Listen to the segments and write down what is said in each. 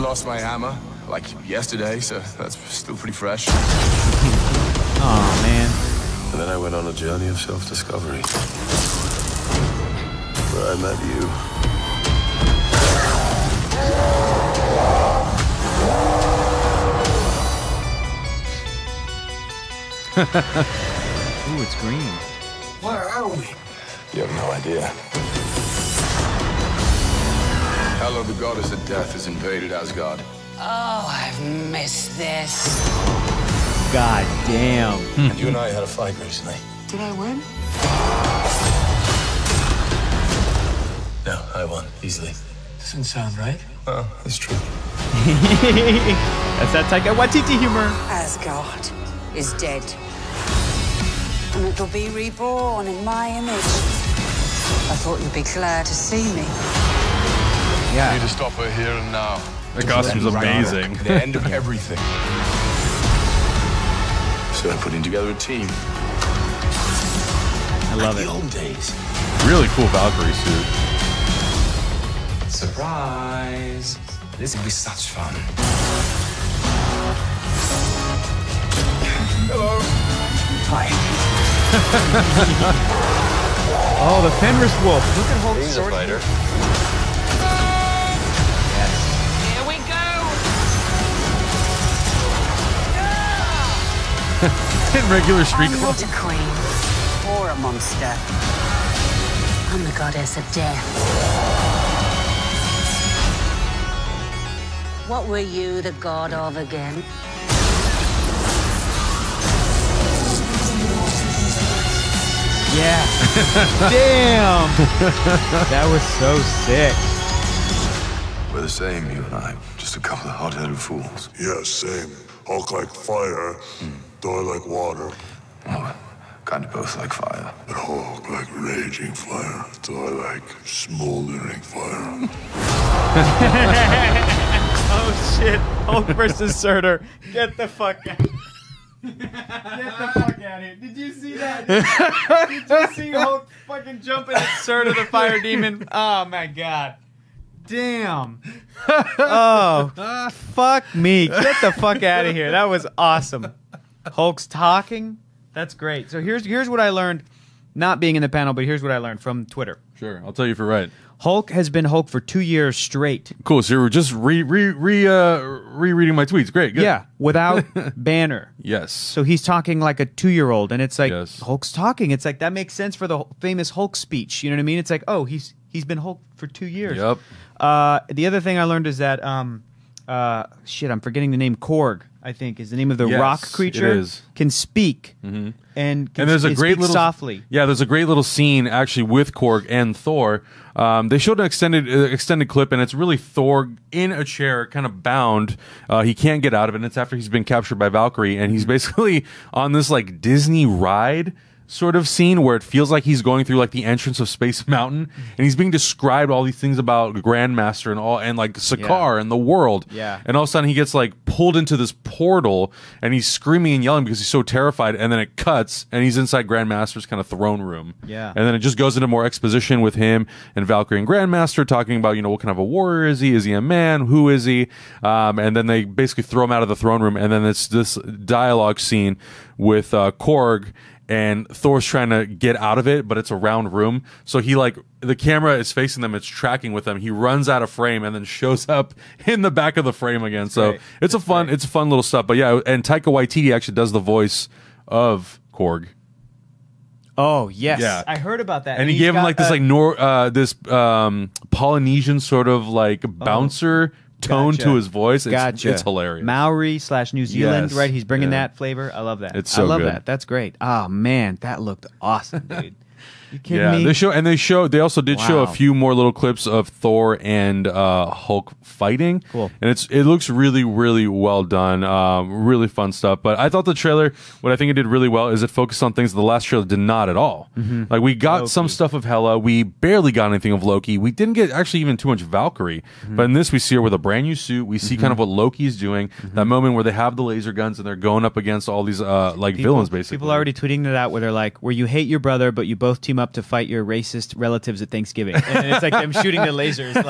Lost my hammer, like yesterday, so that's still pretty fresh. Oh man. And then I went on a journey of self-discovery, where I met you. Ooh, it's green. Where are we? You have no idea. Hela, the goddess of death, has invaded Asgard. Oh, I've missed this. God damn. And you and I had a fight recently. Did I win? No, I won, easily. Doesn't sound right. Well, it's true. That's that Taika Waititi humor. Asgard is dead. And it'll be reborn in my image. I thought you'd be glad to see me. I Yeah. need to stop her here and now. The costume's amazing. The end of everything. So I'm putting together a team. I love The it. old days. Really cool Valkyrie suit. Surprise! This will be such fun. Hello. Hi. Oh, the Fenris Wolf. Look at Hulk's He's a sword. fighter. Yes. Here we go. In regular street I'm clothes. not a queen or a monster. I'm the goddess of death. What were you the god of again? Yeah. Damn. That was so sick. We're the same, you and I. Just a couple of hot-headed fools. Yeah, same. Hulk like fire, Thor like water, Oh, kind of both like fire. but Hulk like raging fire, Thor like smoldering fire. Oh shit. Hulk versus Surtur. Get the fuck out. Get the fuck out of here. Did you see that? Did you see Hulk fucking jumping at Surtur the fire demon? Oh my god. Damn. Oh, fuck me. Get the fuck out of here. That was awesome. Hulk's talking. That's great. So here's what I learned, not being in the panel, but here's what I learned from Twitter. Sure, I'll tell you if you're right. Hulk has been Hulk for 2 years straight. Cool. So you're just rereading my tweets. Great. Good. Yeah, without Banner. Yes. So he's talking like a 2-year-old, and it's like Yes. Hulk's talking. It's like that makes sense for the famous Hulk speech. You know what I mean? It's like, oh, he's been Hulk for 2 years. Yep. The other thing I learned is that shit, I'm forgetting the name. Korg, I think, is the name of the Yes, rock creature. it is. Can speak and can there's a great speak little softly. Yeah, there's a great little scene actually with Korg and Thor. They showed an extended clip, and it's really Thor in a chair, kind of bound. He can't get out of it. And it's after he's been captured by Valkyrie, and he's basically on this like Disney ride sort of scene where it feels like he's going through like the entrance of Space Mountain, and he's being described all these things about Grandmaster and like Sakaar and the world. Yeah. And all of a sudden he gets like pulled into this portal, and he's screaming and yelling because he's so terrified. And then it cuts, and he's inside Grandmaster's kind of throne room. Yeah. And then it just goes into more exposition with him and Valkyrie and Grandmaster talking about, what kind of a warrior is he? Is he a man? Who is he? And then they basically throw him out of the throne room, and then it's this dialogue scene with Korg. And Thor's trying to get out of it, but it's a round room. So he the camera is facing them. It's tracking with them. He runs out of frame and then shows up in the back of the frame again. So Great. it's a fun little stuff. But yeah, and Taika Waititi actually does the voice of Korg. Oh yes, Yeah. I heard about that. And he he's gave him got, like this Polynesian sort of like bouncer tone Gotcha. to his voice. It's, Gotcha. it's hilarious. Maori/New Zealand, Yes. right? He's bringing Yeah. that flavor. I love that. It's so I love good. that. That's great. Oh man, that looked awesome, dude. You kidding Yeah, me? they also did show a Wow. few more little clips of Thor and Hulk fighting. Cool. And it looks really, really well done. Really fun stuff. But I thought the trailer, what I think it did really well is it focused on things the last trailer did not at all. Mm-hmm. Like we got some stuff of Hela, we barely got anything of Loki. We didn't get actually even too much Valkyrie. Mm-hmm. But in this we see her with a brand new suit. We see kind of what Loki's doing. That moment where they have the laser guns and they're going up against all these villains basically. People are already tweeting it out where they're like, where you hate your brother, but you both team up up to fight your racist relatives at Thanksgiving, and it's like them shooting the lasers.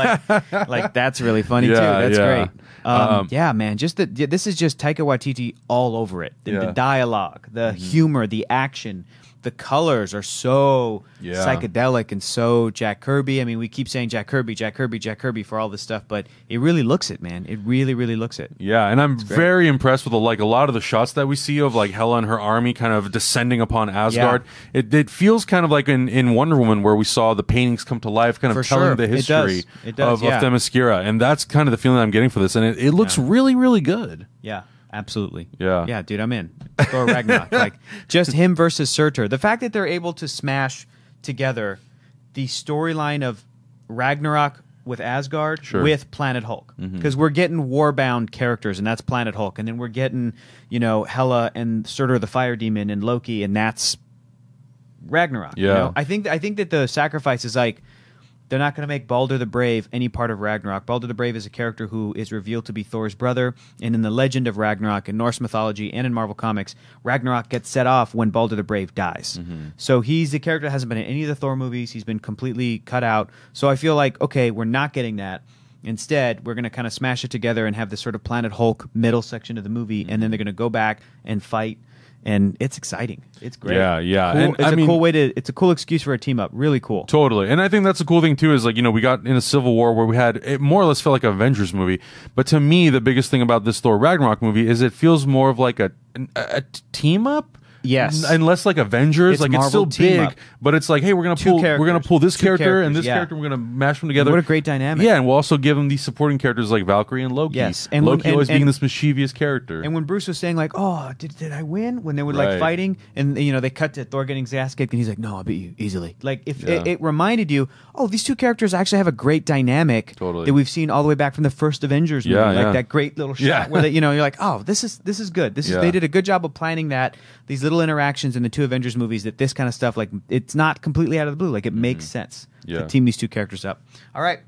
Like that's really funny too. That's great. Yeah, man. This is just Taika Waititi all over it. The dialogue, the humor, the action. The colors are so psychedelic and so Jack Kirby. I mean, we keep saying Jack Kirby for all this stuff, but it really looks it, man. It really, really looks it. Yeah, and I'm very impressed with a lot of the shots that we see of like Hela and her army kind of descending upon Asgard. Yeah. It feels kind of like in Wonder Woman where we saw the paintings come to life, kind of telling the history of Themyscira, and that's kind of the feeling I'm getting for this, and it looks really, really good. Yeah. Absolutely. Yeah, dude, I'm in. Thor Ragnarok. Like, just him versus Surtur. The fact that they're able to smash together the storyline of Ragnarok with Asgard with Planet Hulk. Because we're getting war-bound characters, and that's Planet Hulk. And then we're getting, Hela and Surtur the Fire Demon and Loki, and that's Ragnarok. Yeah. I think that the sacrifice is like, they're not going to make Balder the Brave any part of Ragnarok. Balder the Brave is a character who is revealed to be Thor's brother, and in the legend of Ragnarok, in Norse mythology and in Marvel Comics, Ragnarok gets set off when Balder the Brave dies. So he's the character that hasn't been in any of the Thor movies. He's been completely cut out. So I feel like, okay, we're not getting that. Instead, we're going to kind of smash it together and have this sort of Planet Hulk middle section of the movie, and then they're going to go back and fight. And it's exciting. It's great. Yeah. Cool. And cool way to. It's a cool excuse for a team up. Really cool. Totally. And I think that's the cool thing too. Is like we got in a Civil War where we had it more or less felt like an Avengers movie. But to me, the biggest thing about this Thor Ragnarok movie is it feels more of like a team up. Yes, and less like Avengers. Like it's still big, but it's like, hey, we're gonna pull this character and this character. We're gonna mash them together. What a great dynamic! Yeah, and we'll also give them these supporting characters like Valkyrie and Loki. Yes, and Loki always being this mischievous character. And when Bruce was saying like, "Oh, did I win?" When they were like fighting, and they cut to Thor getting his ass kicked, and he's like, "No, I'll beat you easily." Like if it reminded you, oh, these two characters actually have a great dynamic that we've seen all the way back from the first Avengers movie. Like that great little shot where you're like, oh, this is good. They did a good job of planning that these little interactions in the two Avengers movies, that this kind of stuff, like, it's not completely out of the blue. Like, it makes sense to team these two characters up. All right,